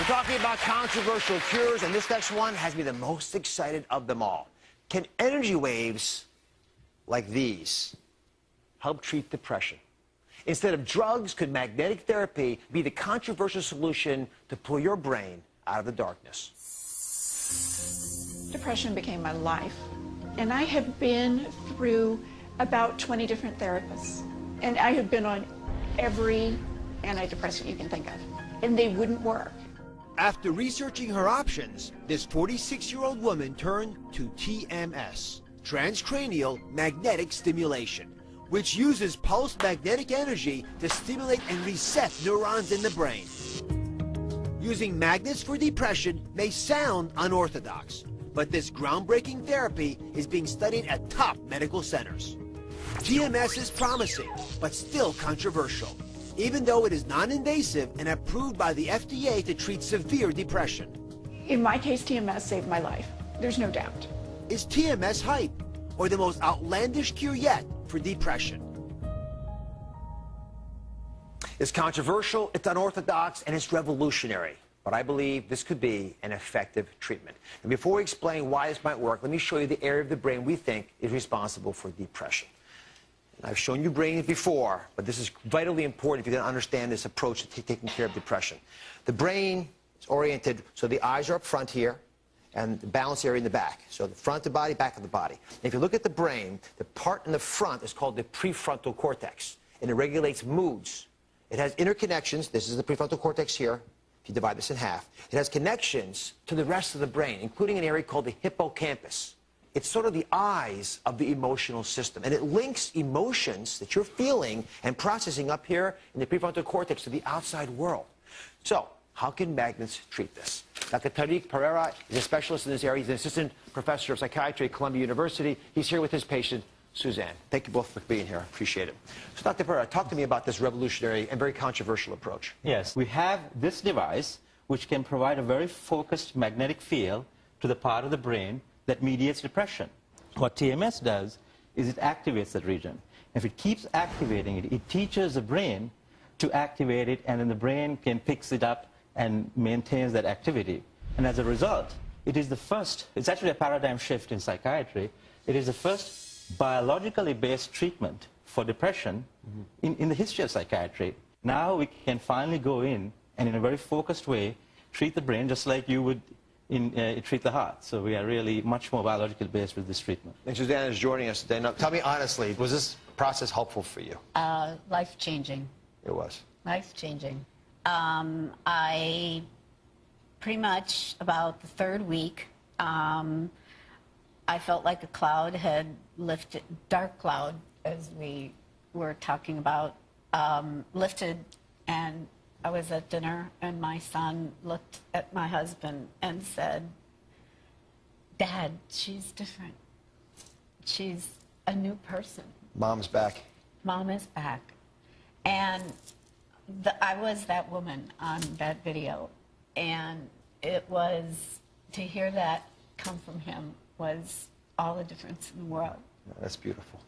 talking about controversial cures, and this next one has me the most excited of them all. Can energy waves like these help treat depression? Instead of drugs, could magnetic therapy be the controversial solution to pull your brain out of the darkness? Depression became my life, and I have been through about 20 different therapists, and I have been on every antidepressant you can think of, and they wouldn't work. After researching her options, this 46-year-old woman turned to TMS, Transcranial Magnetic Stimulation, which uses pulsed magnetic energy to stimulate and reset neurons in the brain. Using magnets for depression may sound unorthodox, but this groundbreaking therapy is being studied at top medical centers. TMS is promising, but still controversial, even though it is non-invasive and approved by the FDA to treat severe depression. In my case, TMS saved my life. There's no doubt. Is TMS hype, or the most outlandish cure yet for depression? It's controversial, it's unorthodox, and it's revolutionary. But I believe this could be an effective treatment. And before we explain why this might work, let me show you the area of the brain we think is responsible for depression. I've shown you brains before, but this is vitally important if you're going to understand this approach to taking care of depression. The brain is oriented, so the eyes are up front here, and the balance area in the back. So the front of the body, back of the body. And if you look at the brain, the part in the front is called the prefrontal cortex, and it regulates moods. It has interconnections. This is the prefrontal cortex here. If you divide this in half, it has connections to the rest of the brain, including an area called the hippocampus. It's sort of the eyes of the emotional system, and it links emotions that you're feeling and processing up here in the prefrontal cortex to the outside world. So, how can magnets treat this? Dr. Tariq Pereira is a specialist in this area. He's an assistant professor of psychiatry at Columbia University. He's here with his patient, Suzanne. Thank you both for being here. I appreciate it. So, Dr. Pereira, talk to me about this revolutionary and very controversial approach. Yes, we have this device which can provide a very focused magnetic field to the part of the brain that mediates depression. What TMS does is it activates that region. If it keeps activating it, it teaches the brain to activate it, and then the brain can pick it up and maintains that activity. And as a result, it is the first, it's actually a paradigm shift in psychiatry. It is the first biologically based treatment for depression in the history of psychiatry. Now we can finally go in and in a very focused way treat the brain just like you would treat the heart. So we are really much more biologically based with this treatment. And Suzanne is joining us today. Now, tell me honestly, was this process helpful for you? Life-changing. It was. Life-changing. I pretty much about the third week, I felt like a cloud had lifted, dark cloud, as we were talking about, lifted, and I was at dinner, and my son looked at my husband and said, "Dad, she's different. She's a new person. Mom's back." Mom is back. And I was that woman on that video, and it was, to hear that come from him was all the difference in the world. That's beautiful.